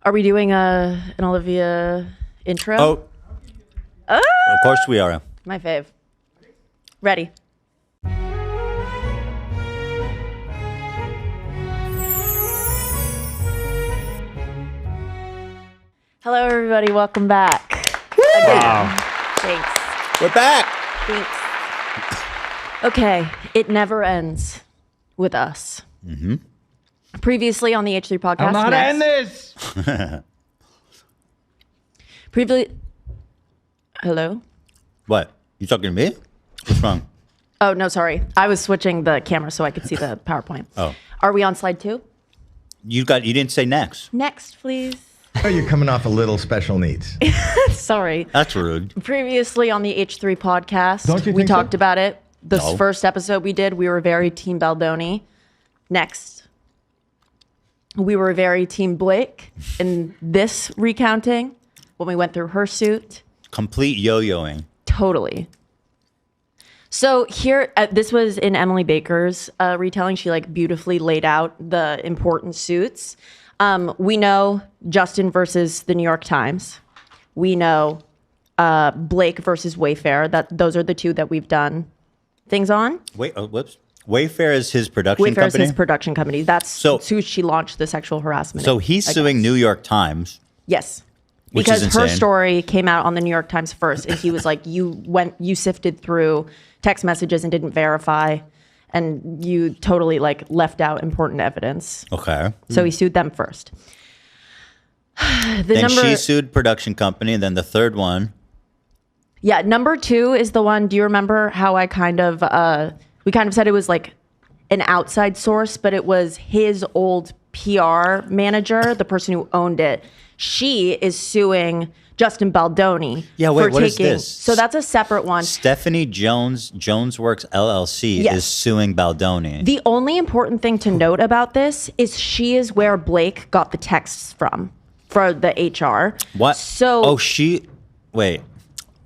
Are we doing an Olivia intro? Oh, of course we are. My fave. Ready. Hello, everybody. Welcome back. Again. Wow. Thanks. We're back. Thanks. Okay. It never ends with us. Mm-hmm. Previously on the H3 podcast. I'm not end this. Previously. Hello? What? You talking to me? What's wrong? Oh, no, sorry. I was switching the camera so I could see the PowerPoint. Oh. Are we on slide 2? You didn't say next. Next, please. Oh, you're coming off a little special needs. Sorry. That's rude. Previously on the H3 podcast, Don't you we think so? talked about it. The No. first episode we did, we were very Team Baldoni. Next, we were very Team Blake in this recounting when we went through her suit. Complete yo-yoing. Totally. So here, this was in Emily Baker's retelling. She beautifully laid out the important suits. We know Justin versus the New York Times. We know Blake versus Wayfair. Those are the two that we've done things on. Whoops. Wayfair is his production Wayfair is company? his production company. That's So- who she launched the sexual harassment. So he's suing New York Times. Yes. Which Because is her insane. story came out on the New York Times first, and he was like, you sifted through text messages and didn't verify, and you totally left out important evidence. Okay. So he sued them first. Then she sued production company, and then the third one. Yeah, number 2 is the one. Do you remember how I we kind of said it was an outside source, but it was his old PR manager, the person who owned it. She is suing Justin Baldoni. Yeah, wait, for what is this? So that's a separate one. Stephanie Jones Works LLC Yes. is suing Baldoni. The only important thing to note about this is she is where Blake got the texts from for the HR. What? So Wait.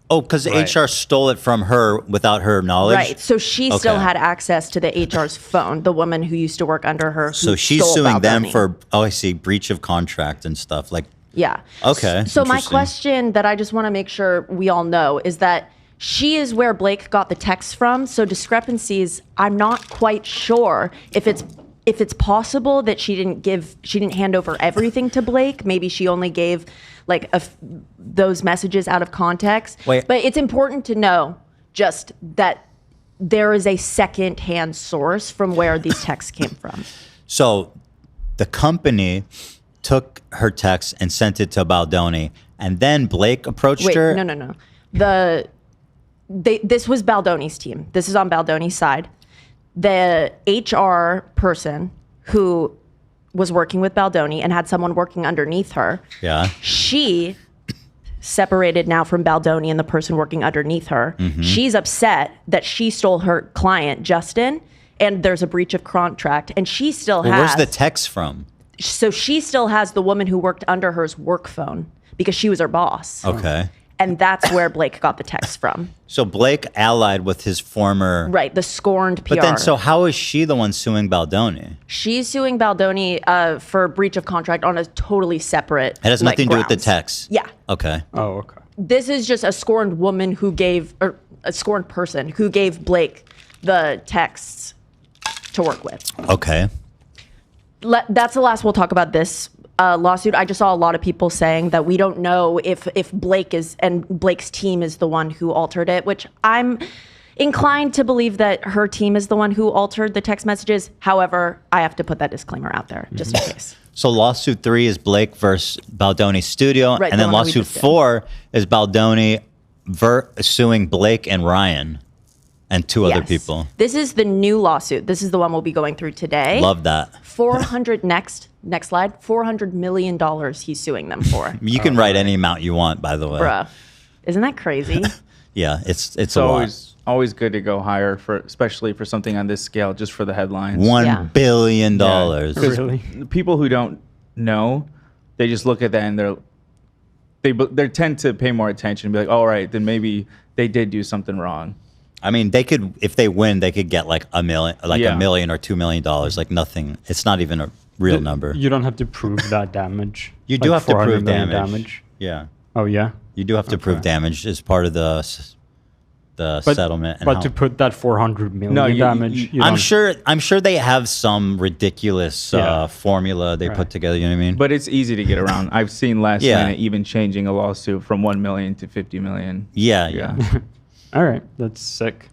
Oh, because Right. HR stole it from her without her knowledge? right. So she still Okay. had access to the HR's phone, the woman who used to work under her. So she's stole suing them Baldoni. for, I see, breach of contract and stuff. Yeah. Okay, So my interesting. question that I just want to make sure we all know is that she is where Blake got the text from. So discrepancies, I'm not quite sure if it's possible that she didn't hand over everything to Blake. Maybe she only gave those messages out of context. Wait. But it's important to know just that there is a second-hand source from where these texts came from. So the company took her text and sent it to Baldoni, and then Blake approached Wait, her. no. This was Baldoni's team. This is on Baldoni's side. The HR person who was working with Baldoni and had someone working underneath her. Yeah. She separated now from Baldoni and the person working underneath her. Mm-hmm. She's upset that she stole her client, Justin, and there's a breach of contract. And she still Well, has. where's the text from? So she still has the woman who worked under her's work phone because she was her boss. Okay. And that's where Blake got the text from. So Blake allied with his former. Right, the scorned PR. But then, so how is she the one suing Baldoni? She's suing Baldoni for breach of contract on a totally separate. It has nothing to do with the grounds. text. Yeah, Okay. Oh, okay. this is just a scorned woman or a scorned person who gave Blake the texts to work with. Okay. That's the last we'll talk about this lawsuit. I just saw a lot of people saying that we don't know if Blake and Blake's team is the one who altered it, which I'm inclined to believe that her team is the one who altered the text messages. However, I have to put that disclaimer out there just in case. So lawsuit 3 is Blake versus Baldoni Studio, Right, and the then one that we lawsuit just did. 4 is Baldoni suing Blake and Ryan and 2 other Yes. people. This is the new lawsuit. This is the one we'll be going through today. Love that. 400 next slide. $400 million he's suing them for. You can write any amount you want, by the way. Bruh. Isn't that crazy? Yeah, it's It's a always good to go higher especially for something on this scale, just for the headlines. lot. Yeah. $1 billion. Yeah, 'cause people who don't know, they just look at that and they tend to pay more attention and be like, all right, then maybe they did do something wrong. I mean, they could, if they win, they could get like $1 million, Yeah. $1 million or $2 million, like nothing. It's not even real number. You don't have to prove that damage. You do Like have to 400 prove million damage. Yeah. Oh yeah. You do have to prove damage as part of the settlement. And But to put that 400 million damage, you I'm don't- sure they have some ridiculous formula they put together. You know what I mean? But it's easy to get around. I've seen last Yeah. minute even changing a lawsuit from 1 million to 50 million. yeah. All right, that's sick.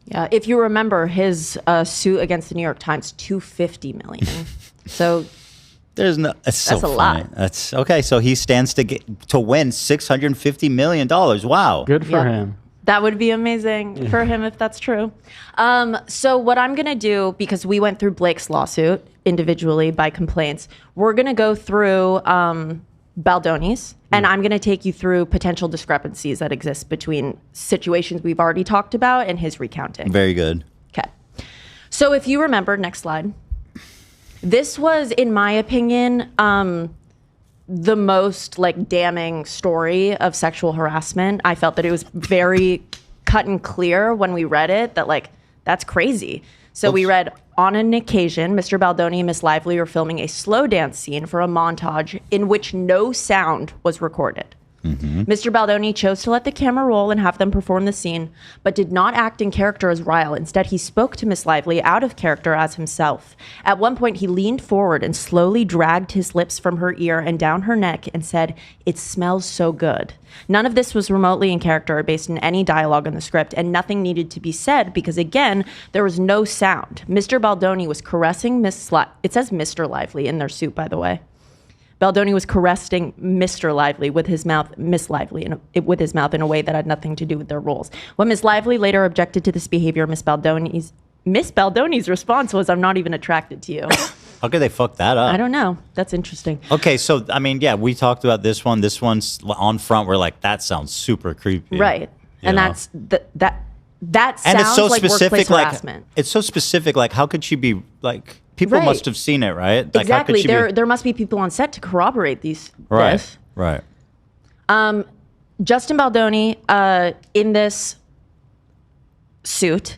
Yeah, if you remember his suit against the New York Times, $250 million. So There's no. It's so That's a funny. lot. That's okay. So he stands to win $650 million. Wow. Good for Yep. him. that would be amazing for him if that's true. So what I'm going to do, because we went through Blake's lawsuit individually by complaints, we're going to go through Baldoni's, and I'm going to take you through potential discrepancies that exist between situations we've already talked about and his recounting. Very good. Okay. So if you remember, next slide. This was, in my opinion, the most like damning story of sexual harassment. I felt that it was very cut and clear when we read it that like, that's crazy. So we read, on an occasion, Mr. Baldoni and Miss Lively were filming a slow dance scene for a montage in which no sound was recorded. Mr. Baldoni chose to let the camera roll and have them perform the scene, but did not act in character as Ryle. Instead, he spoke to Miss Lively out of character as himself. At one point, he leaned forward and slowly dragged his lips from her ear and down her neck and said, "It smells so good." None of this was remotely in character or based in any dialogue in the script, and nothing needed to be said because, again, there was no sound. Mr. Baldoni was caressing it says Mr. Lively in their suit, by the way. Baldoni was caressing Mr. Lively with his mouth, Miss Lively, with his mouth in a way that had nothing to do with their roles. When Miss Lively later objected to this behavior, Miss Baldoni's response was, "I'm not even attracted to you." How could they fuck that up? I don't know. That's interesting. Okay, so I mean, yeah, we talked about this one. This one's on front. We're like, that sounds super creepy, Right. You And know? that's that sounds and it's so like specific. workplace Like harassment. it's so specific. Like, how could she be like? People Right. must have seen it, right? Like, how could Exactly. she be- There must be people on set to corroborate this. Right. Right. Justin Baldoni, in this suit,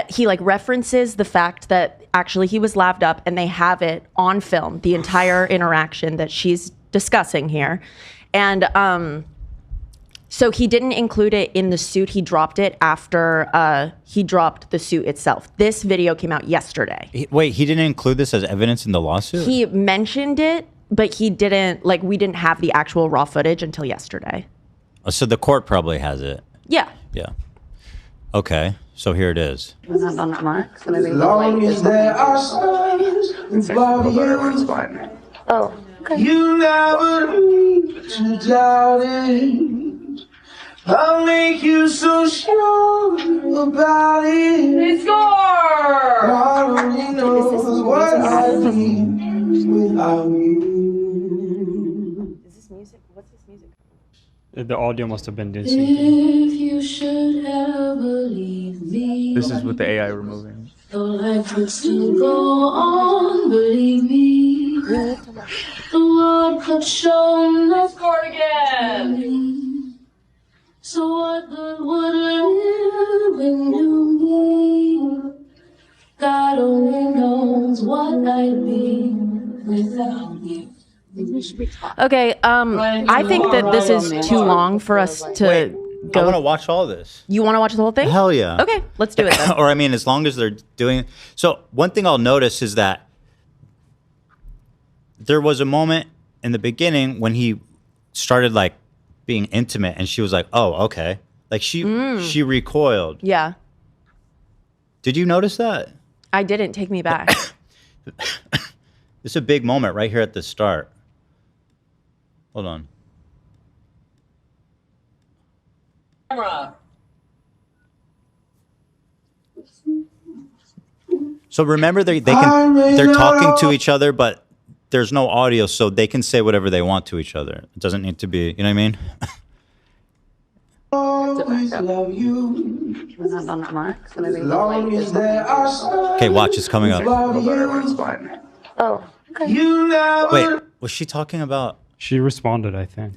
he like references the fact that actually he was laughed up, and they have it on film, the entire interaction that she's discussing here, and so he didn't include it in the suit. He dropped it after he dropped the suit itself. This video came out yesterday. Wait, he didn't include this as evidence in the lawsuit? He mentioned it, but he didn't, like, we didn't have the actual raw footage until yesterday. Oh, so the court probably has it. Yeah. Yeah. Okay. So here it is. Was that on that mark? So maybe Long as there are stars above you, Oh, okay. you never need to doubt it. I'll make you so sure about it. God only knows what I need without you. Is this music? What's this music? The audio must have been dissynced. If you should ever leave me, This is with the AI removing. your life would still go on, believe me. The world could show nothing again. So what good would living do me? God only knows what I'd be without you. Okay, I think that this is too long for us to I go. want to watch all this. You want to watch the whole thing? Hell yeah. Okay, let's do it then. Or I mean, as long as they're doing. So one thing I'll notice is that there was a moment in the beginning when he started like being intimate, and she was like, "Oh, okay." Like she recoiled. Yeah, Did you notice that? I didn't. Take me back. It's a big moment right here at the start. Hold on. So remember, they're talking to each other, but there's no audio, so they can say whatever they want to each other. It doesn't need to be, you know what I mean? Always love you. Was that on that mark? So maybe Long as there are stars Okay, watch, it's coming up. above you, Oh, okay. you never Wait, was she talking about? She responded, I think.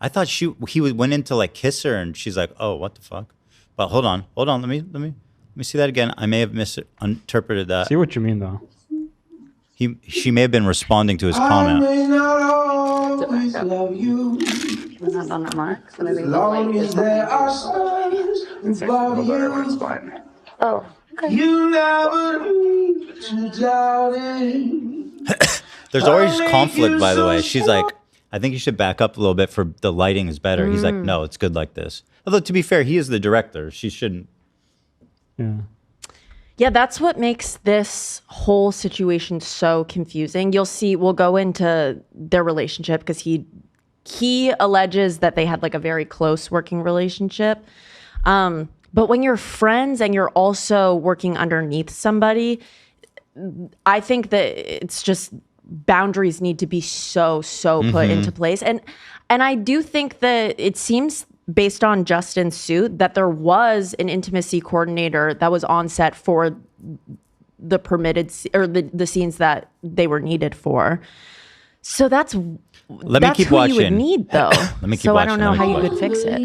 I thought he went in to like kiss her, and she's like, "Oh, what the fuck?" But hold on. Let me see that again. I may have misinterpreted that. See what you mean, though. She may have been responding to his comment. I may not always love you. We're not on that mark. It's gonna be As long as there are stars above you. Oh, okay. You never need to doubt it. There's always conflict, by the way. She's like, I think you should back up a little bit for the lighting is better. He's like, no, it's good like this. Although, to be fair, he is the director. She shouldn't. Yeah. Yeah, that's what makes this whole situation so confusing. You'll see, we'll go into their relationship because he alleges that they had like a very close working relationship. But when you're friends and you're also working underneath somebody, I think that it's just boundaries need to be so put into place. And I do think that it seems based on Justin's suit that there was an intimacy coordinator that was on set for the permitted or the scenes that they were needed for. So that's Let me keep who watching. you would need though. Let me keep so watching. I don't know Let me how you keep could fix it.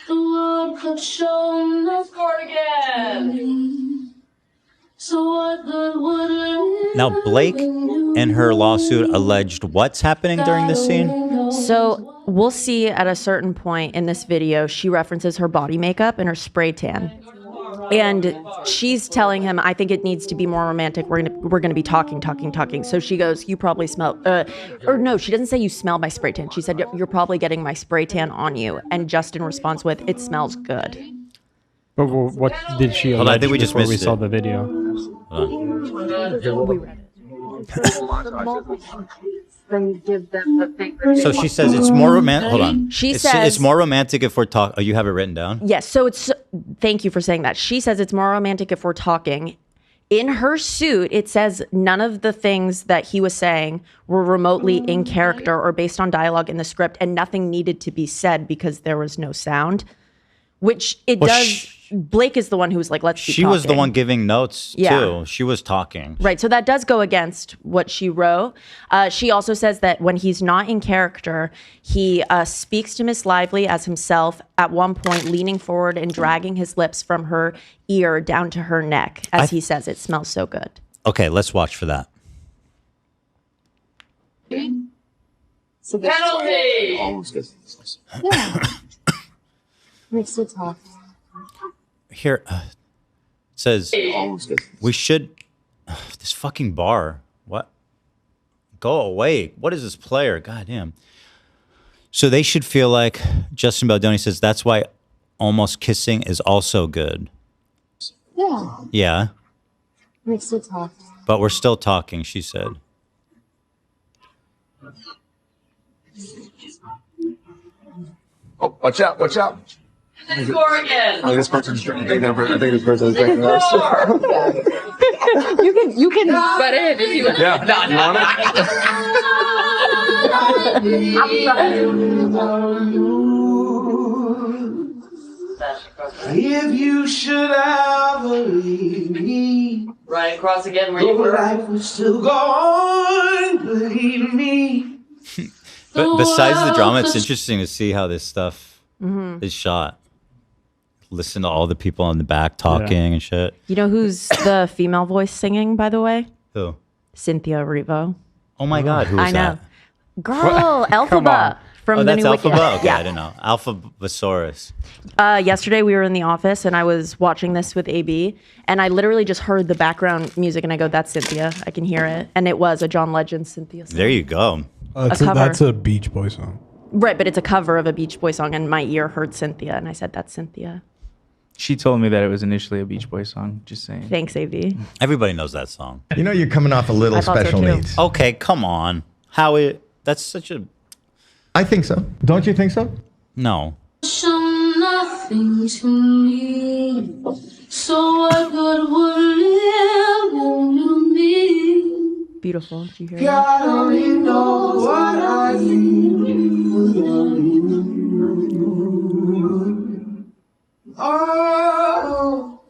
The world could show nothing again. So what good would it Now, Blake in her lawsuit alleged what's happening during this scene? So we'll see at a certain point in this video, she references her body makeup and her spray tan. And she's telling him, I think it needs to be more romantic. We're gonna be talking. So she goes, you probably smell, or no, she doesn't say you smell my spray tan. She said, you're probably getting my spray tan on you. And Justin responds with, it smells good. But what did she Hold on, I allege think we just before we missed saw it. the video? Then give them the thing. So she says it's more romantic. Hold on. She it's, says- it's more romantic if we're talking. Oh, you have it written down? Yes, so thank you for saying that. She says it's more romantic if we're talking. In her suit, it says none of the things that he was saying were remotely in character or based on dialogue in the script, and nothing needed to be said because there was no sound. Which it Well, does. Blake is the one who was like, let's be She was the talking. one giving notes, Yeah. too. She was talking. Right. So that does go against what she wrote. She also says that when he's not in character, he speaks to Miss Lively as himself, at one point leaning forward and dragging his lips from her ear down to her neck. As he says, it smells so good. Okay, let's watch for that. So penalty. Yeah. Makes it tough. Here, it says, we should, this fucking bar, what? Go away. What is this player? God damn. So they should feel like, Justin Baldoni says, that's why almost kissing is also good. Yeah. Yeah, Makes it tough. but we're still talking, she said. Oh, watch out, watch out. score again? I think this person's drinking. I think this person's drinking ours. You can butt in if you want. Yeah. You want If you should ever leave me, Right across again where you your were. life will still go on, believe me. But besides the drama, it's interesting to see how this stuff is shot. Listen to all the people in the back talking and shit. You know who's the female voice singing, by the way? Who? Cynthia Erivo. Oh my God, who is I know. that? Girl, Come on. Elphaba from Oh, the that's new Alpha Wicked. Okay, Yeah. I didn't know. Alphabasaurus. Yesterday we were in the office and I was watching this with AB and I literally just heard the background music and I go, that's Cynthia. I can hear it. And it was a John Legend Cynthia song. There you go. cover. That's a Beach Boy song. Right, but it's a cover of a Beach Boy song and my ear heard Cynthia and I said, that's Cynthia. She told me that it was initially a Beach Boy song. Just saying. Thanks, AB. Everybody knows that song. You know you're coming off a little I thought so special too. needs. Okay, come on. Howie, that's such a... I think so. Don't you think so? No. Show nothing to me. So what good would living be? Beautiful. Did you hear that? God only knows what I need. Oh,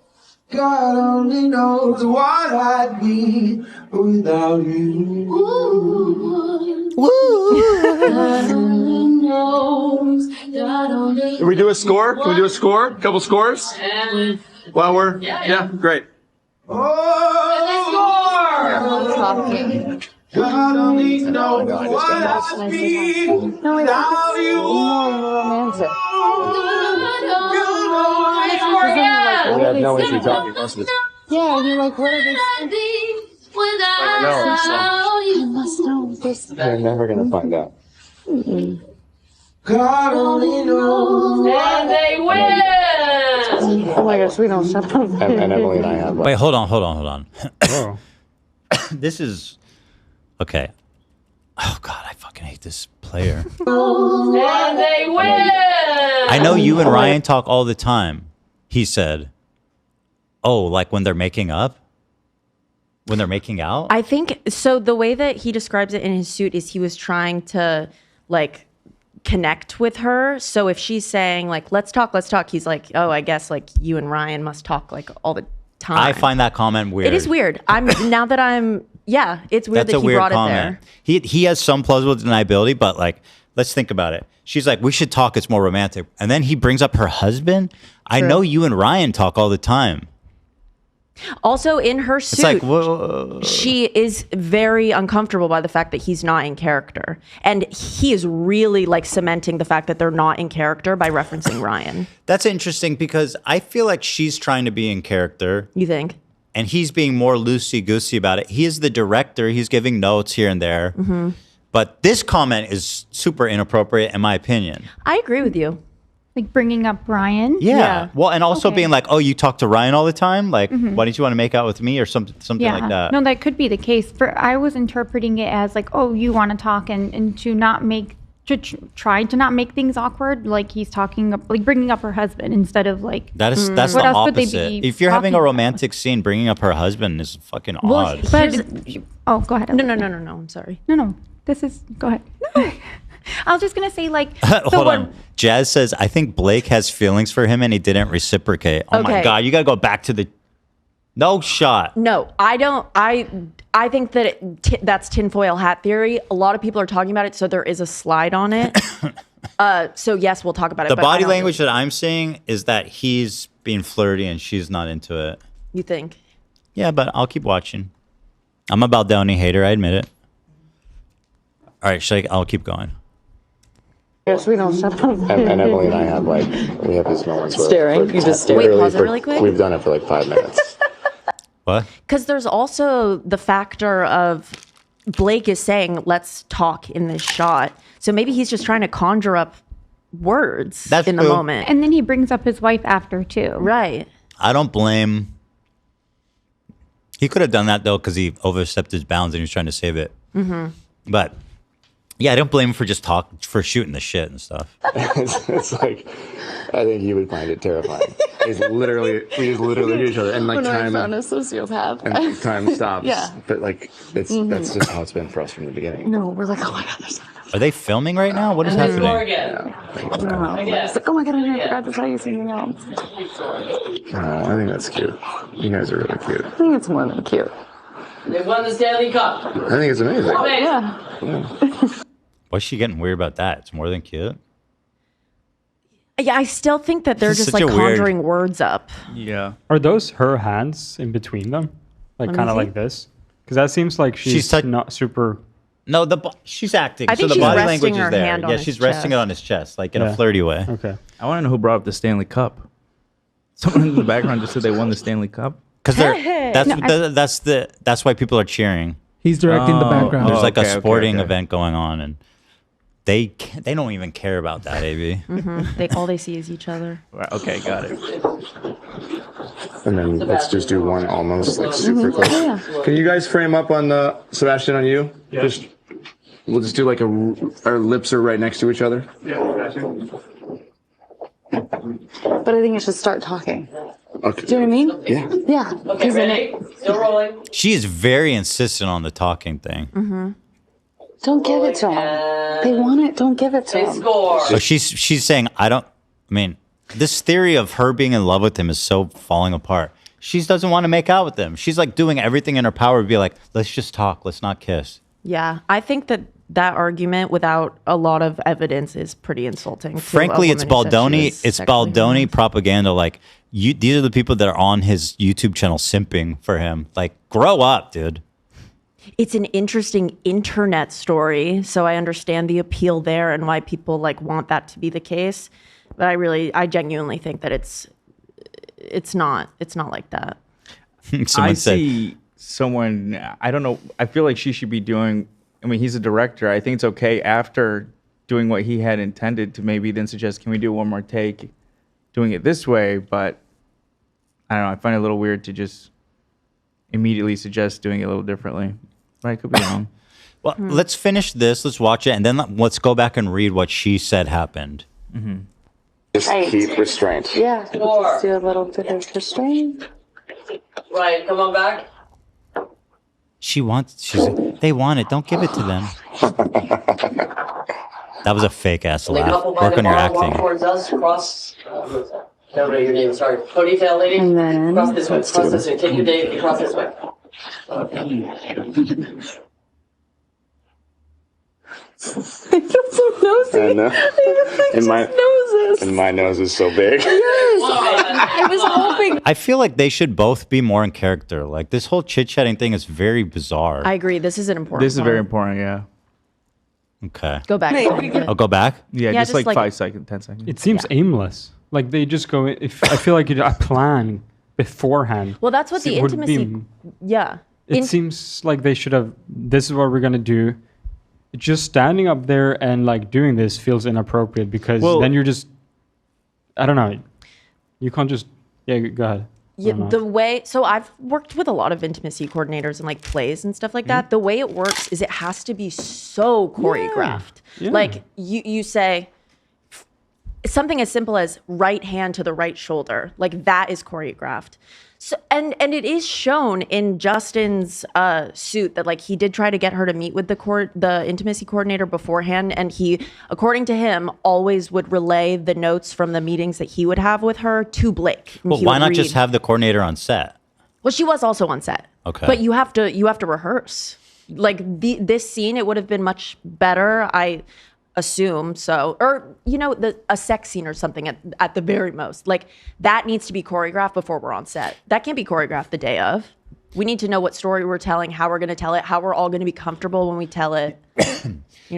God only knows what I'd be without you. God only knows. God only Can we do a score? Can we do a score? Couple scores? knows. While we're... Yeah, great. Oh, talking. God only knows what I feel No, wait, without you. more romantic. We have no issue talking most of the time. Yeah, and you're like, what are they saying? I know. You must know this. They're never gonna find out. God only knows. And they win! Oh my gosh, we don't shut up. And Emily and I have. Wait, hold on. Whoa. This is okay. Oh God, I fucking hate this player. And they win! I know you and Ryan talk all the time. He said, "Oh, like when they're making up, when they're making out." I think so. The way that he describes it in his suit is he was trying to like connect with her. So if she's saying like, let's talk, he's like, oh, I guess like you and Ryan must talk like all the time. I find that comment weird. it is weird. It's weird That's that a he weird brought comment. it there. He has some plausible deniability, but like, let's think about it. She's like, we should talk. It's more romantic. And then he brings up her husband. I know you and Ryan talk all the time. Also in her suit, It's like, whoa. she is very uncomfortable by the fact that he's not in character. And he is really like cementing the fact that they're not in character by referencing Ryan. That's interesting because I feel like she's trying to be in character You think? and he's being more loosey-goosey about it. He is the director. He's giving notes here and there. Mm-hmm. But this comment is super inappropriate in my opinion. I agree with you. Like bringing up Ryan. Yeah. Well, and also Okay. being like, oh, you talk to Ryan all the time? Like, why don't you want to make out with me or something Yeah. like that? No, that could be the case. I was interpreting it as like, oh, you want to talk and to not make try to not make things awkward. Like he's talking like bringing up her husband instead of like. That's the What else would they opposite. be If you're having a talking romantic scene, bringing up her husband is fucking odd. But oh, go ahead. No. I'm sorry. No. This is go ahead. I was just gonna say like. Hold on. Jazz says, I think Blake has feelings for him and he didn't reciprocate. Oh my Okay. God, you got to go back to the. No shot. No, I don't. I think that that's tinfoil hat theory. A lot of people are talking about it, so there is a slide on it. So yes, we'll talk about it. The but I body don't language think- that I'm seeing is that he's being flirty and she's not into it. You think? Yeah, but I'll keep watching. I'm a Baldoni hater, I admit it. All right, I'll keep going. Yes, we don't shut up. And Emily and I have we have these moments where Staring. You just stare. Wait, pause it really quick. We've done it for like 5 minutes. What? Because there's also the factor of Blake is saying, let's talk in this shot. So maybe he's just trying to conjure up words That's in the true. moment. And then he brings up his wife after too. Right. I don't blame. He could have done that though because he overstepped his bounds and he was trying to save it. Mm-hmm. But yeah, I don't blame him for shooting the shit and stuff. It's like, I think he would find it terrifying. We just literally hit each other and like When I time found a sociopath. and time stops. Yeah. But like, that's just how it's been for us from the beginning. No, we're like, oh my god, there's Are they filming right now? What is Score happening? again. It's like, oh my god, I forgot to tell you something else. Oh, I think that's cute. You guys are really cute. I think it's more than cute. They won the Stanley Cup. I think it's amazing. Yeah. What's she getting weird about that? It's more than cute. Yeah, I still think that they're This is just such like a weird- conjuring words up. Yeah. Are those her hands in between them? Like Let me kind of see. like this? Because that seems like she's touch- not super. No, she's acting. I think so the she's body resting language her is there. hand on Yeah, his she's resting it chest. on his chest, like in Yeah. a flirty way. Okay. I want to know who brought up the Stanley Cup. Someone in the background just said they won the Stanley Cup. Because that's why people are cheering. He's directing the background. There's like okay, a okay, sporting okay. event going on, and they don't even care about that. AB. All they see is each other. Right, okay, got it. And then let's just do one almost like super close. Can you guys frame up on Sebastian on you? Yeah. We'll just do like our lips are right next to each other. But I think you should start talking. Okay. Do you know what I mean? Yeah. Yeah. Okay, ready? Still rolling. She is very insistent on the talking thing. Don't give it to them. They want it. Don't give it to They them. score. So she's saying, this theory of her being in love with him is so falling apart. She doesn't want to make out with him. She's like doing everything in her power to be like, let's just talk, let's not kiss. Yeah, I think that argument without a lot of evidence is pretty insulting. to a Frankly, it's woman who said she Baldoni. was It's sexually Baldoni harassed. propaganda. Like these are the people that are on his YouTube channel simping for him. Like, grow up, dude. it's an interesting internet story. So I understand the appeal there and why people like want that to be the case. But I genuinely think that it's not like that. I see someone, I don't know, I feel like she should be doing, I mean, he's a director. I think it's okay after doing what he had intended to maybe then suggest, can we do one more take doing it this way? But I don't know, I find it a little weird to just immediately suggest doing it a little differently. But I could be wrong. Well, let's finish this. Let's watch it. And then let's go back and read what she said happened. Mm-hmm. Just keep restraint. Yeah, just do a little bit of restraint. Right, come on back. They want it. Don't give it to them. That was a fake ass laugh. Work on your acting. Walk towards us, cross. Don't know your name, sorry. Ponytail lady. And then Cross this way. Cross this way. Take your date and cross this way. I feel so nosy. I know. And my nose is so big. Yes, I was hoping. I feel like they should both be more in character. Like this whole chit-chatting thing is very bizarre. I agree. This is an important This is very part. important, yeah. Okay. Go back. I'll go back? Yeah, Yeah, just just like like- 5 seconds, 10 seconds. It seems aimless. Like they just go. If I feel like a plan beforehand. Well, that's what the would intimacy. be- Yeah. It seems like they should have. This is what we're gonna do. Just standing up there and like doing this feels inappropriate because then you're just. I don't know. You can't just. Yeah, go ahead. Yeah, the way, so I've worked with a lot of intimacy coordinators and like plays and stuff like that. The way it works is it has to be so choreographed. Yeah. Like you say something as simple as right hand to the right shoulder, like that is choreographed. So and it is shown in Justin's suit that like he did try to get her to meet with the intimacy coordinator beforehand, and he, according to him, always would relay the notes from the meetings that he would have with her to Blake. And Well, he why would not read. just have the coordinator on set? Well, she was also on set. Okay. But you have to rehearse. Like this scene, it would have been much better, I assume. So, or a sex scene or something at the very most. Like that needs to be choreographed before we're on set. That can't be choreographed the day of. We need to know what story we're telling, how we're going to tell it, how we're all going to be comfortable when we tell it.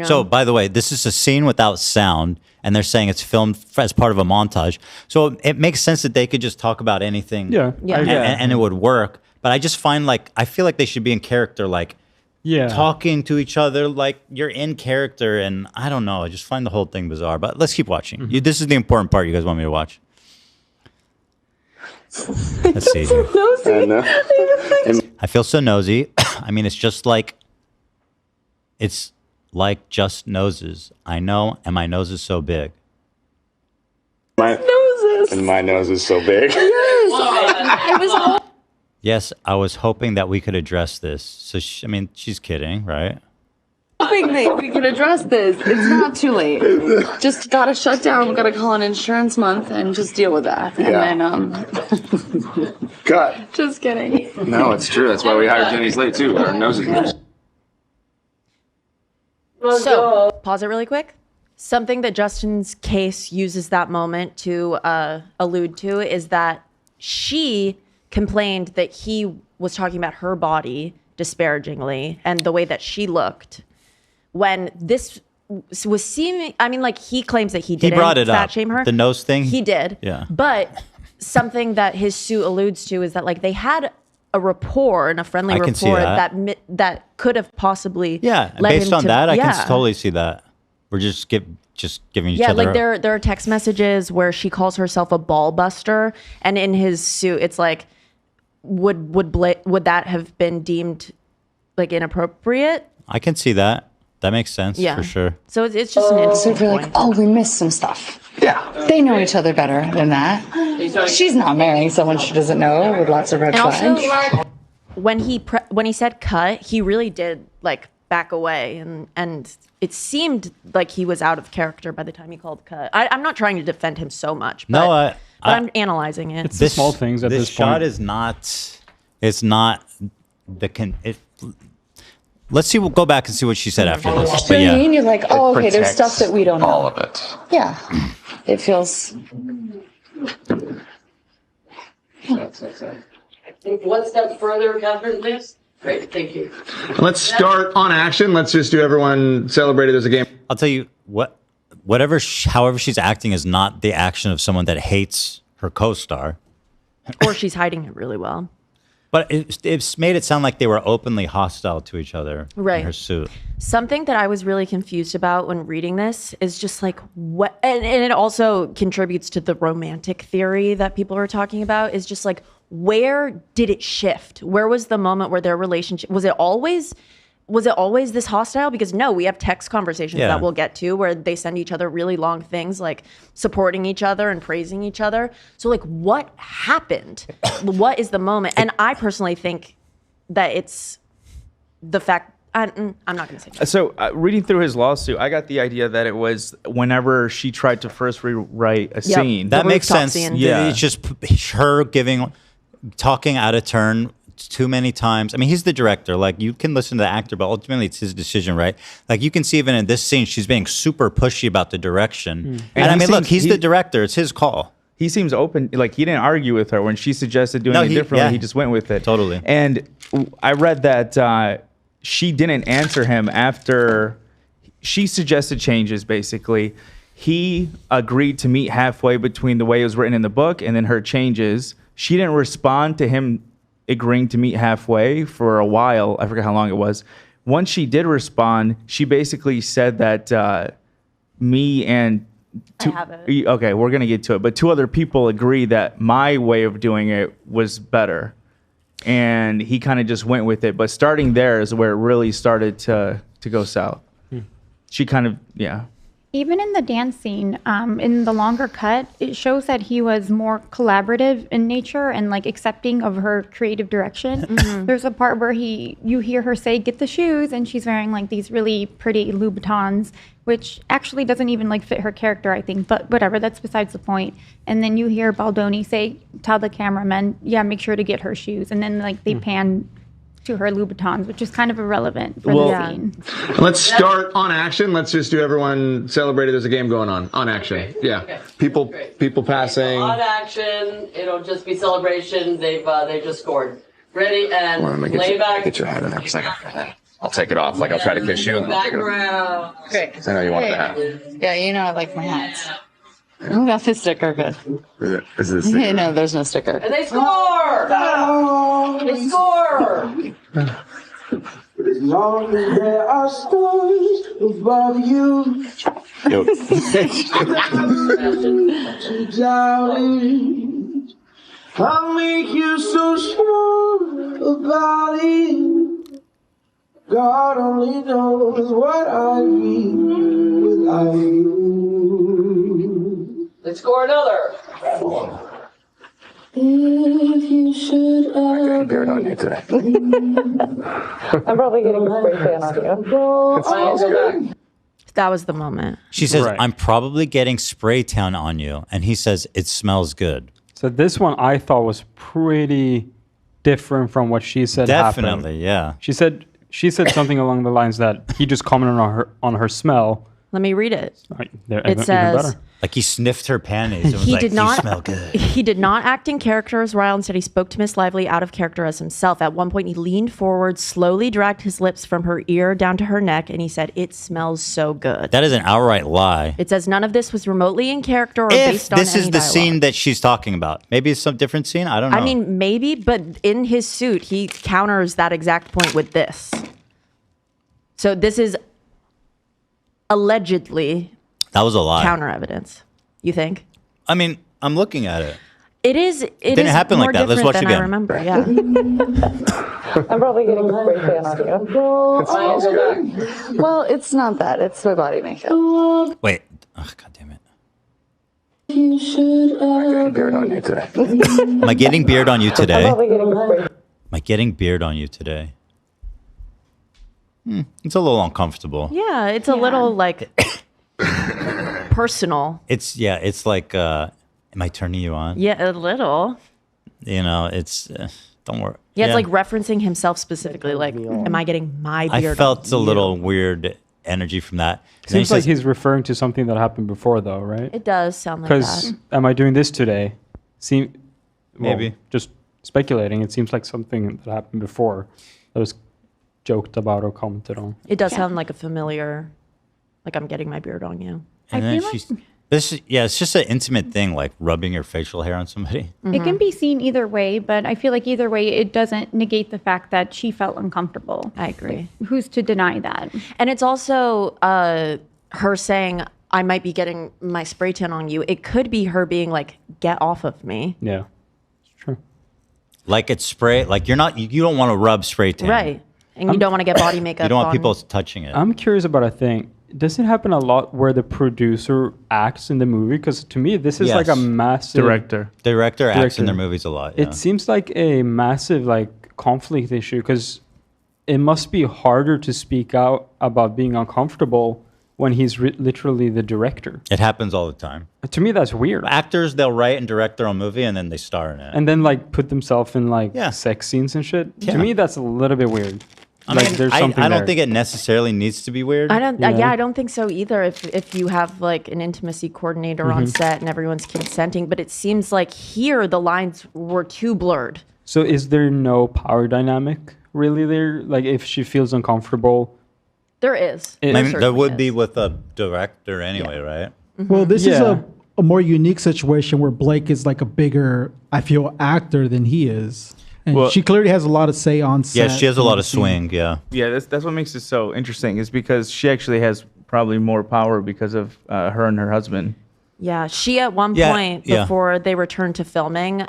So, by the way, this is a scene without sound, and they're saying it's filmed as part of a montage. So it makes sense that they could just talk about anything, Yeah. and it would work. But I just find I feel like they should be in character, talking to each other, like you're in character, and I don't know. I just find the whole thing bizarre. But let's keep watching. This is the important part you guys want me to watch. Let's see here. I feel so nosy. I mean, it's just like just noses. I know, and my nose is so big. And my nose is so big. Yes, I was hoping that we could address this. So, she's kidding, right? Hoping that we can address this. It's not too late. Just gotta shut down. We gotta call an insurance month and just deal with that. And then Cut. just kidding. No, it's true. That's why we hired Jenny's late too. Our noses. So, pause it really quick. Something that Justin's case uses that moment to allude to is that she complained that he was talking about her body disparagingly and the way that she looked. When this was seeming, he claims that he didn't He brought it fat up. shame her. The nose thing? He did. Yeah. But something that his suit alludes to is that they had a rapport and a friendly I can see rapport that. that could have possibly Yeah, led based him on to- that, I yeah. can totally see that. We're just giving each Yeah, other. there are text messages where she calls herself a ball buster, and in his suit, it's like, would that have been deemed inappropriate? I can see that. That makes sense Yeah, for sure. So it's just an So interesting if you're like, point. oh, we missed some stuff. Yeah. They know each other better than that. She's not marrying someone she doesn't know with lots of red And flags. also, when he said cut, he really did back away, and it seemed like he was out of character by the time he called cut. I'm not trying to defend him so much, but, No, but I'm analyzing it. It's the small things at this shot point. is not. It's not let's see. We'll go back and see what she said after this. You But know what I yeah, mean? You're like, oh, okay, there's protects stuff that we don't know. all of it. Yeah. It feels. One step further, Catherine, please. Great, thank you. Let's start on action. Let's just do everyone celebrated as a game. I'll tell you however she's acting is not the action of someone that hates her co-star. Or she's hiding it really well. But it's made it sound like they were openly hostile to each other Right. in her suit. Something that I was really confused about when reading this is just like what, and it also contributes to the romantic theory that people are talking about, is just like, where did it shift? Where was the moment where their relationship, was it always this hostile? Because no, we have text conversations that we'll get to where they send each other really long things, like supporting each other and praising each other. So like, what happened? What is the moment? And I personally think that it's the fact, I'm not going to say. So reading through his lawsuit, I got the idea that it was whenever she tried to first rewrite a scene. That makes sense. Scene. Yeah. It's just her talking out of turn too many times. I mean, he's the director. Like, you can listen to the actor, but ultimately it's his decision, right? Like, you can see even in this scene, she's being super pushy about the direction. And I mean, look, he's the director. It's his call. He seems open. Like, he didn't argue with her when she suggested doing it differently. He just went with it. Totally. And I read that she didn't answer him after she suggested changes, basically. He agreed to meet halfway between the way it was written in the book and then her changes. She didn't respond to him agreeing to meet halfway for a while. I forget how long it was. Once she did respond, she basically said that me and I have it. okay, we're gonna get to it, but two other people agree that my way of doing it was better, and he kind of just went with it. But starting there is where it really started to go south. She kind of Even in the dance scene, in the longer cut, it shows that he was more collaborative in nature and like accepting of her creative direction. There's a part where you hear her say, "Get the shoes," and she's wearing like these really pretty Louboutins, which actually doesn't even like fit her character, I think. But whatever, that's besides the point. And then you hear Baldoni say, "Tell the cameraman, yeah, make sure to get her shoes." And then like they pan to her Louboutins, which is kind of irrelevant for the scene. Let's start on action. Let's just do everyone celebrated. There's a game going on action. Yeah. Okay. People passing. On action, it'll just be celebration. They've just scored. Ready and lay back. Get your head in there for a second. I'll take it off. Like, I'll try to kiss you. Background. Great. I know you want the hat. Yeah, you know I like my hats. Who got the sticker? Good. Is this sticker? No, there's no sticker. And they score! They score! As long as there are stars above you, darling, I'll make you so sure about it. God only knows what I'd be without you. They score another. If you should ever. Beard on you today. I'm probably getting a spray tan on you. That was the moment. She says, "I'm probably getting spray tan on you," and he says, "It smells good." So this one I thought was pretty different from what she said. Definitely, happened. yeah. She said something along the lines that he just commented on her smell. Let me read it. It It says, better. Like, he sniffed her panties and was He like, did "You not. smell good." He did not act in character as Ryle. Instead, he spoke to Miss Lively out of character as himself. At one point, he leaned forward, slowly dragged his lips from her ear down to her neck, and he said, "It smells so good." That is an outright lie. It says none of this was remotely in character or If based on this any is the dialogue. scene that she's talking about, maybe it's some different scene. I don't know. I mean, maybe, but in his suit, he counters that exact point with this. So this is allegedly that was a lie. counter evidence. You think? I mean, I'm looking at it. It is. It didn't is happen more like that. Let's different watch than I again. remember. Yeah. I'm probably getting a spray tan on you. Well, it's not that. It's my body makeup. Wait. Oh, God damn it. You should ever. Beard on you today. Am I getting beard on you today? Probably getting a spray. Am I getting beard on you today? It's a little uncomfortable. Yeah, it's a little like personal. It's like, am I turning you on? Yeah, a little. You know, it's, don't worry. Yeah, it's like referencing himself specifically. Like, am I getting my beard? I felt on a you? little weird energy from that. And then Seems like he's referring to something that happened before, though, right? It does sound like Because that. am I doing this today? Maybe. Just speculating. It seems like something that happened before. that was joked about or commented on. It does sound like a familiar, like I'm getting my beard on you. And I then feel she's it's just an intimate thing, like rubbing your facial hair on somebody. It can be seen either way, but I feel like either way, it doesn't negate the fact that she felt uncomfortable. I agree. Who's to deny that? And it's also her saying, I might be getting my spray tan on you. It could be her being like, get off of me. Yeah, it's true. Like it's spray, like you don't want to rub spray tan. Right. And you don't want to get body makeup You don't want on. people touching it. I'm curious about a thing. Does it happen a lot where the producer acts in the movie? Because to me, this is like a Yes. massive Director acts in their Director. movies a lot. Yeah. It seems like a massive like conflict issue because it must be harder to speak out about being uncomfortable when he's literally the director. It happens all the time. To me, that's weird. Actors, they'll write and direct their own movie and then they star in it. And then like put themselves in like sex scenes and shit. Yeah. To me, that's a little bit weird. I Like mean, there's something I don't there. think it necessarily needs to be weird. I don't. Yeah. Yeah, I don't think so either. If you have like an intimacy coordinator on Mhm. set and everyone's consenting, but it seems like here the lines were too blurred. So is there no power dynamic really there? Like if she feels uncomfortable, There is. I mean, there certainly would is. be with a director anyway, right? Well, this is Yeah. a more unique situation where Blake is like a bigger, I feel, actor than he is. And Well- she clearly has a lot of say on set. Yeah, she has a lot of scene. swing. Yeah. Yeah, that's what makes it so interesting. Is because she actually has probably more power because of her and her husband. Yeah, she at one Yeah, point yeah. before they returned to filming,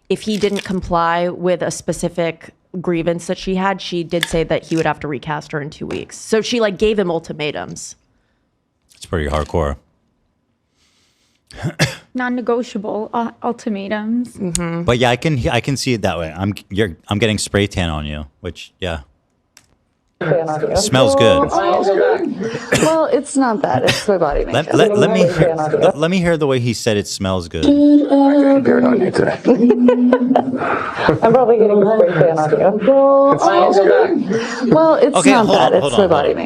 if he didn't comply with a specific grievance that she had, she did say that he would have to recast her in 2 weeks. So she like gave him ultimatums. It's pretty hardcore. Non-negotiable ultimatums. But yeah, I can see it that way. I'm getting spray tan on you, which smells good. Well, it's not that. It's my body makeup. Let me hear the way he said it smells good. Beard on you today. I'm probably getting spray tan on you. Well, it's Okay, not hold that. on, hold It's my on, body hold on.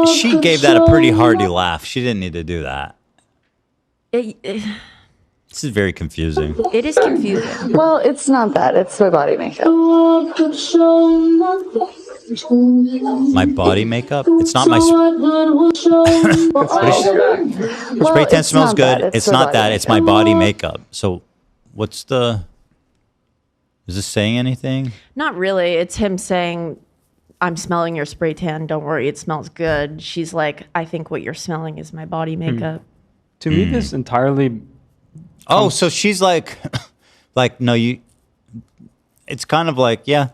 makeup. She gave that a pretty hearty laugh. She didn't need to do that. It This is very confusing. is confusing. Well, it's not that. It's my body makeup. My body makeup? It's not my spray tan smells good. It's not that. It's my body makeup. So what's the... Is this saying anything? Not really. It's him saying, I'm smelling your spray tan. Don't worry, it smells good. She's like, I think what you're smelling is my body makeup. to me, this entirely Oh, so she's like, like, no, you... It's kind of like, yeah.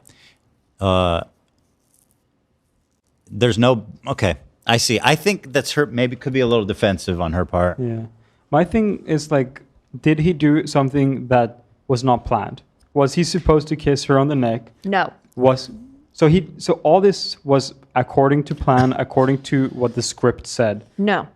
There's no... Okay, I see. I think that's her... Maybe could be a little defensive on her part. Yeah. My thing is like, did he do something that was not planned? Was he supposed to kiss her on the neck? No. So all this was according to plan, according to what the script said. No.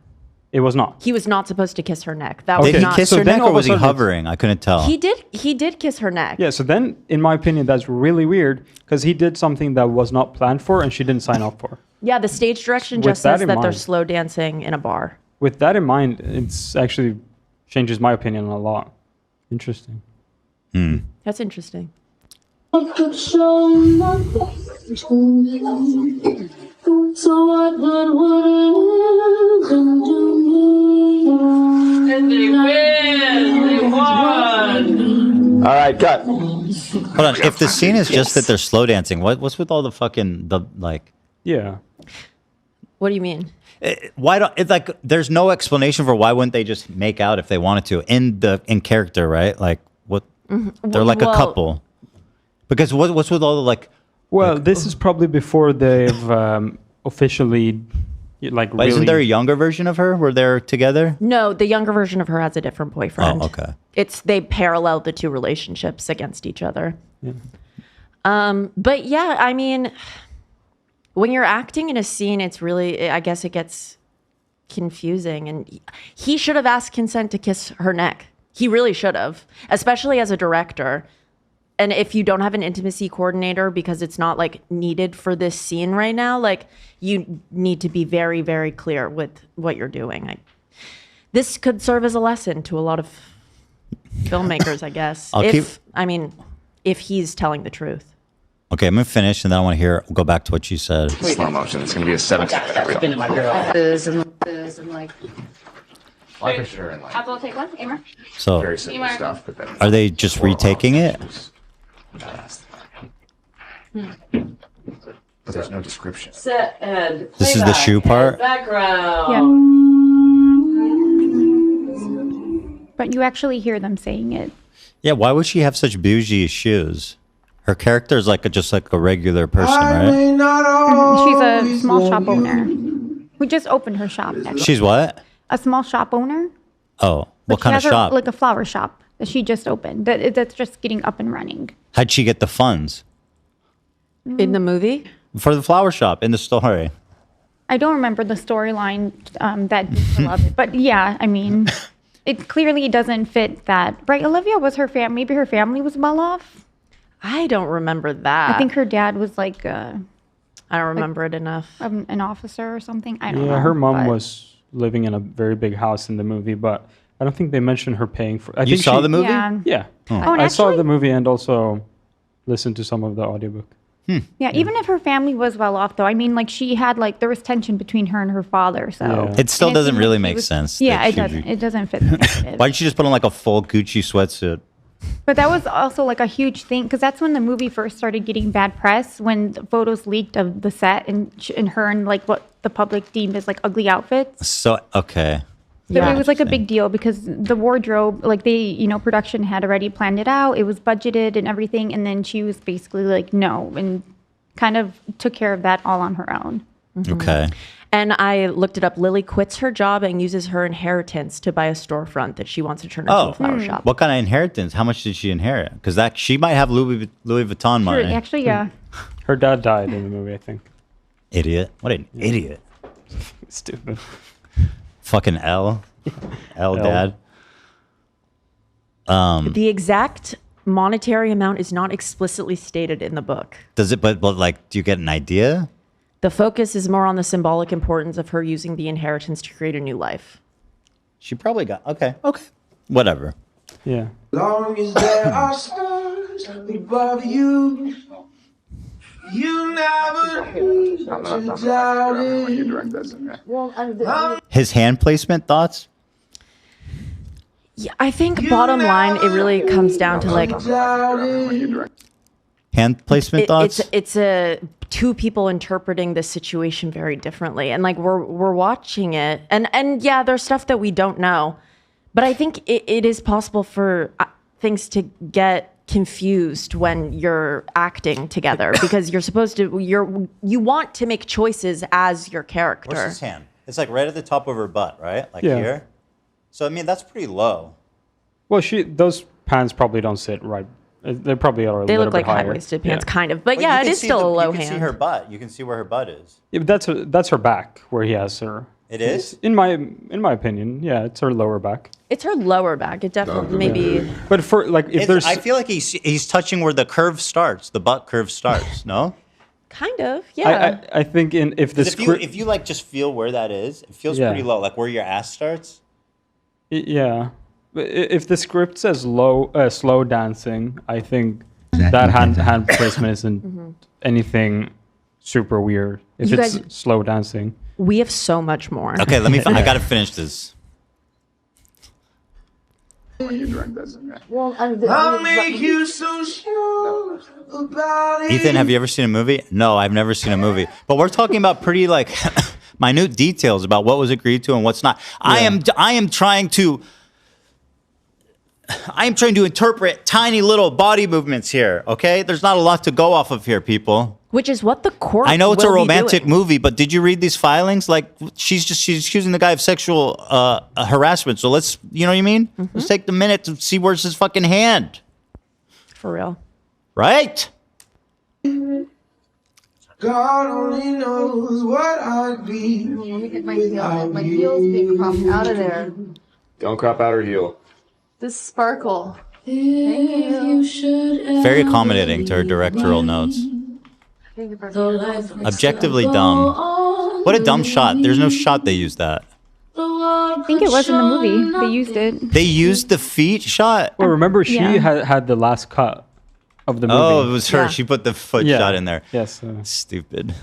It was not. He was not supposed to kiss her neck. That Did was he not. kiss So her then neck all or of a was he sudden it's- hovering? I couldn't tell. He did kiss her neck. Yeah, so then, in my opinion, that's really weird because he did something that was not planned for and she didn't sign up for. Yeah, the stage direction With just that says in that they're mind- slow dancing in a bar. With that in mind, it's actually changes my opinion a lot. Interesting. That's interesting. So what good would it do me? And they win! They won! All right, cut. Hold on. If the scene is just that they're slow dancing, what's with all the fucking like? Yeah. What do you mean? Why don't it's like there's no explanation for why wouldn't they just make out if they wanted to in character, right? Like what? They're like a Well- couple. Because what's with all the like? Well, this is probably before they've officially like. But isn't there a younger version of her where they're together? No, the younger version of her has a different boyfriend. Oh, okay. They parallel the two relationships against each other. Yeah. But yeah, I mean, when you're acting in a scene, it's really, I guess it gets confusing. And he should have asked consent to kiss her neck. He really should have, especially as a director. And if you don't have an intimacy coordinator because it's not like needed for this scene right now, like you need to be very, very clear with what you're doing. This could serve as a lesson to a lot of filmmakers, I guess. If he's telling the truth. Okay, I'm gonna finish, and then I want to go back to what you said. Slow motion. It's gonna be a 7-second reel. And like. For sure. And like, Apple, take one. Amber. So, very simple stuff, but then are they just retaking it? But there's no description. Set and This is the shoe part? Background. Yeah. But you actually hear them saying it. Yeah, why would she have such bougie shoes? Her character is just like a regular person, right? She's a small shop owner. We just opened her shop. Actually. She's what? A small shop owner. Oh, what She kind of has shop? like a flower shop that she just opened. That's just getting up and running. How'd she get the funds? In the movie? For the flower shop, in the story. I don't remember the storyline that detail of it, but yeah, I mean, it clearly doesn't fit that. Right, Olivia was her family. Maybe her family was well off. I don't remember that. I think her dad was like I don't remember it enough. an officer or something. I don't know. Yeah, her mom but- was living in a very big house in the movie, but I don't think they mentioned her paying for. You saw the movie? Yeah. Yeah, Oh, and I saw actually- the movie and also listened to some of the audiobook. Yeah, even if her family was well off, though, I mean, like she had there was tension between her and her father. So Yeah. It still and doesn't seemed really she make was- sense. Yeah, that it she- doesn't. It doesn't fit. The narrative. Why didn't she just put on like a full Gucci sweatsuit? But that was also like a huge thing because that's when the movie first started getting bad press when the photos leaked of the set and her in like what the public deemed as like ugly outfits. So, okay. So it was like a big deal because the wardrobe, like production had already planned it out. It was budgeted and everything. And then she was basically like, no, and kind of took care of that all on her own. Okay. And I looked it up. Lily quits her job and uses her inheritance to buy a storefront that she wants to turn into a flower shop. What kind of inheritance? How much did she inherit? Because she might have Louis Vuitton money. Sure, actually, yeah. Her dad died in the movie, I think. Idiot. What an idiot. Stupid. Fucking L dad. The exact monetary amount is not explicitly stated in the book. Does it, but like, do you get an idea? The focus is more on the symbolic importance of her using the inheritance to create a new life. She probably got, okay. Whatever. Yeah. Long as there are stars above you, you never need to doubt it. His hand placement thoughts? Yeah, I think bottom line, it really comes down to like Hand placement thoughts? it's a two people interpreting the situation very differently, and like we're watching it, and yeah, there's stuff that we don't know, but I think it is possible for things to get confused when you're acting together because you're supposed to you want to make choices as your character. Where's his hand? It's like right at the top of her butt, right? Like Yeah. here. So I mean, that's pretty low. Well, those pants probably don't sit right. They probably are a They little look bit like higher. high-waisted pants, Yeah. kind of, but Well, yeah, you it can is see still a low You can see hand. her butt. You can see where her butt is. Yeah, but that's her back where he has her. It is? In my opinion, yeah, it's her lower back. It's her lower back. It definitely maybe. But for like, if there's, I feel like he's touching where the curve starts. The butt curve starts. No. Kind of, yeah. I think if the 'Cause script, if you like just feel where that is, it feels Yeah. pretty low. Like where your ass starts. yeah, but if the script says slow dancing, I think that hand placement isn't anything super weird. If You it's guys- slow dancing. We have so much more. Okay, let me. I gotta finish this. I'll make you so sure about it. Ethan, have you ever seen a movie? No, I've never seen a movie. But we're talking about pretty like minute details about what was agreed to and what's not. I am trying to interpret tiny little body movements here. Okay, there's not a lot to go off of here, people. Which is what the court. I know it's a will be romantic doing. movie, but did you read these filings? Like she's accusing the guy of sexual harassment. So let's, you know what I mean? Let's take the minute to see where's his fucking hand. For real. Right? God only knows what I'd be. Let me get my heel. My heel's being cropped out of there. Don't crop out her heel. This sparkle. Very accommodating to her directorial notes. Objectively dumb. What a dumb shot. There's no shot they used that. I think it was in the movie. They used it. They used the feet shot? Well, remember she Yeah. had the last cut of the movie. Oh, it was her. Yeah. She put the foot Yeah. shot in there. Yes. Stupid.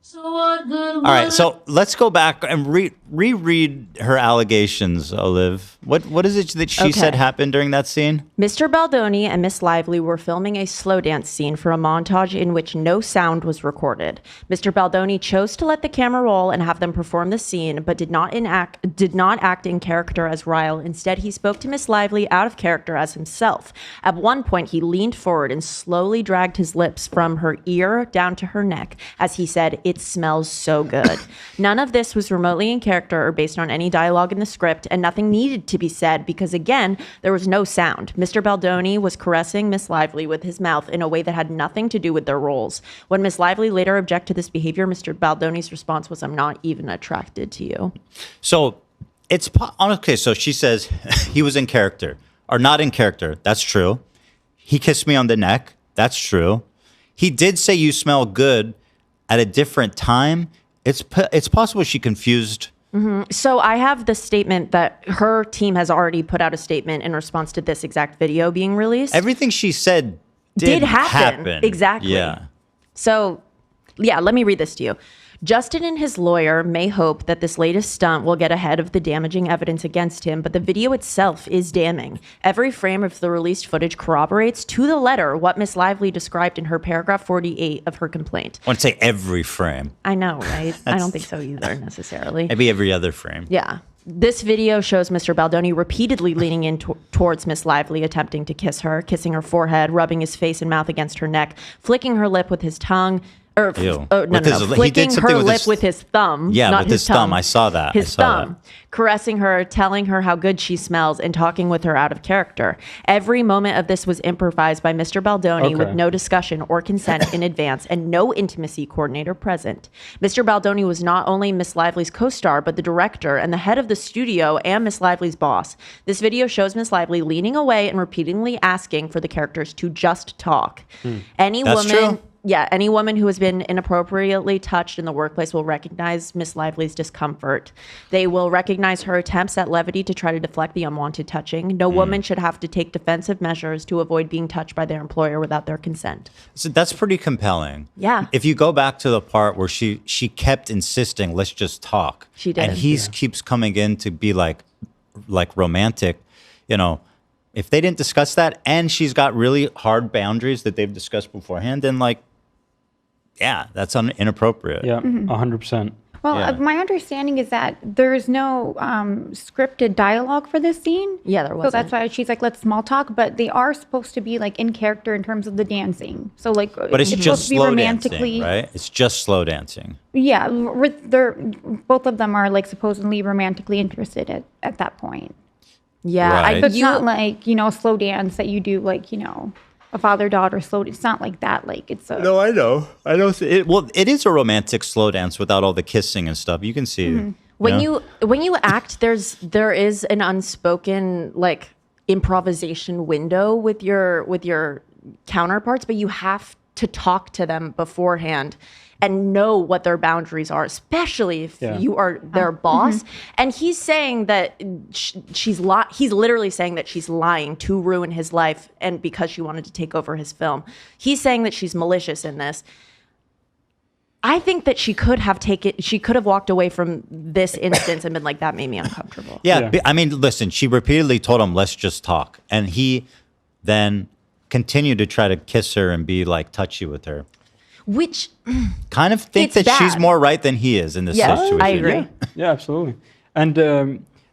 So what good All right, so let's go back and reread her allegations, Olive. What is it that she said Okay. happened during that scene? Mr. Baldoni and Miss Lively were filming a slow dance scene for a montage in which no sound was recorded. Mr. Baldoni chose to let the camera roll and have them perform the scene, but did not act in character as Ryle. Instead, he spoke to Miss Lively out of character as himself. At one point, he leaned forward and slowly dragged his lips from her ear down to her neck as he said, "It smells so good." None of this was remotely in character or based on any dialogue in the script, and nothing needed to be said because, again, there was no sound. Mr. Baldoni was caressing Miss Lively with his mouth in a way that had nothing to do with their roles. When Miss Lively later objected to this behavior, Mr. Baldoni's response was, "I'm not even attracted to you." So it's okay. So she says he was in character or not in character. That's true. He kissed me on the neck. That's true. He did say you smell good at a different time. It's possible she confused. So I have the statement that her team has already put out a statement in response to this exact video being released. Everything she said did happen. Exactly. Yeah. So, yeah, let me read this to you. Justin and his lawyer may hope that this latest stunt will get ahead of the damaging evidence against him, but the video itself is damning. Every frame of the released footage corroborates to the letter what Miss Lively described in her paragraph 48 of her complaint. I want to say every frame. I know, right? I don't think so either, necessarily. Maybe every other frame. Yeah. This video shows Mr. Baldoni repeatedly leaning in towards Miss Lively, attempting to kiss her, kissing her forehead, rubbing his face and mouth against her neck, flicking her lip with his tongue. Ew. Flicking her lip with his thumb. Yeah, not with his tongue. thumb. I saw that. His thumb. Caressing her, telling her how good she smells, and talking with her out of character. Every moment of this was improvised by Mr. Baldoni with no discussion or consent in advance and no intimacy coordinator present. Mr. Baldoni was not only Miss Lively's co-star, but the director and the head of the studio and Miss Lively's boss. This video shows Miss Lively leaning away and repeatedly asking for the characters to just talk. Any woman who has been inappropriately touched in the workplace will recognize Miss Lively's discomfort. They will recognize her attempts at levity to try to deflect the unwanted touching. No woman should have to take defensive measures to avoid being touched by their employer without their consent. So that's pretty compelling. Yeah. If you go back to the part where she kept insisting, let's just talk. She did. And he keeps coming in to be like romantic, if they didn't discuss that and she's got really hard boundaries that they've discussed beforehand, then that's inappropriate. Yeah, 100%. Well, my understanding is that there's no scripted dialogue for this scene. Yeah, there wasn't. So that's why she's like, let's small talk. But they are supposed to be in character in terms of the dancing. So but it's just slow dancing, right? It's just slow dancing. Yeah, both of them are supposedly romantically interested at that point. Yeah, right. It's not a slow dance that you do a father-daughter slow. It's not like that. It's a No, I know. I know. It is a romantic slow dance without all the kissing and stuff. You can see when you act, there is an unspoken improvisation window with your counterparts, but you have to talk to them beforehand and know what their boundaries are, especially if you are their boss. And he's saying that he's literally saying that she's lying to ruin his life and because she wanted to take over his film. He's saying that she's malicious in this. I think that she could have walked away from this instance and been like, that made me uncomfortable. Yeah. I mean, listen, she repeatedly told him, let's just talk. And he then continued to try to kiss her and be touchy with her. Which kind of think that she's more right than he is in this situation. I agree. Yeah, absolutely. And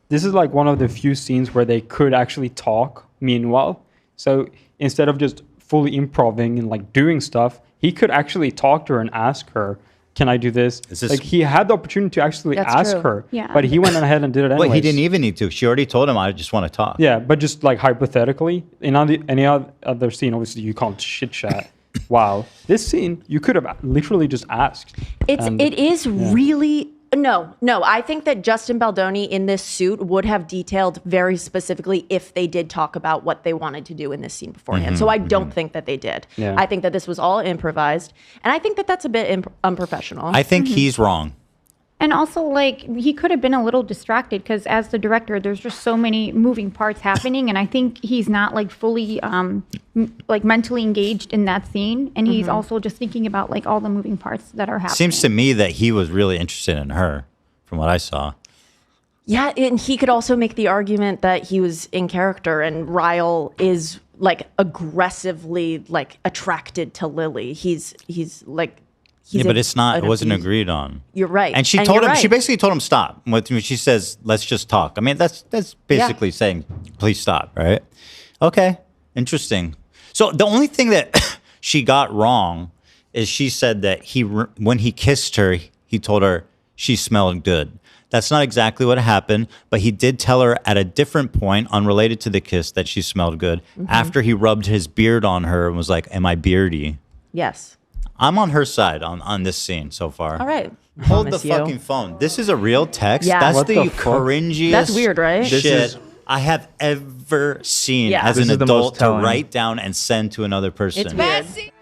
this is one of the few scenes where they could actually talk meanwhile. So instead of just fully improving and doing stuff, he could actually talk to her and ask her, can I do this? He had the opportunity to actually ask her, but he went ahead and did it anyway. Well, he didn't even need to. She already told him, I just want to talk. Yeah, but just hypothetically, in any other scene, obviously you can't chit chat. Wow, this scene you could have literally just asked. It is really no. I think that Justin Baldoni in this suit would have detailed very specifically if they did talk about what they wanted to do in this scene beforehand. So I don't think that they did. Yeah. I think that this was all improvised, and I think that that's a bit unprofessional. I think he's wrong. And also, like, he could have been a little distracted because as the director, there's just so many moving parts happening. And I think he's not, like, fully, like, mentally engaged in that scene. And he's also just thinking about, like, all the moving parts that are happening. Seems to me that he was really interested in her, from what I saw. Yeah, and he could also make the argument that he was in character and Ryle is, like, aggressively, like, attracted to Lily. He's like... But it's not. It wasn't agreed on. You're right. And she told him. Right. She basically told him stop. When she says, "Let's just talk." I mean, that's basically saying, "Please stop." Right? Okay. Interesting. So the only thing that she got wrong is she said that when he kissed her, he told her she smelled good. That's not exactly what happened, but he did tell her at a different point, unrelated to the kiss, that she smelled good. After he rubbed his beard on her and was like, "Am I beardy?" Yes. I'm on her side on this scene so far. All right. Hold the fucking phone. This is a real text. Yeah. That's What the cringiest That's weird, right? shit I have ever seen Yeah. as This an is the adult most to telling. write down and send to another person. It's weird.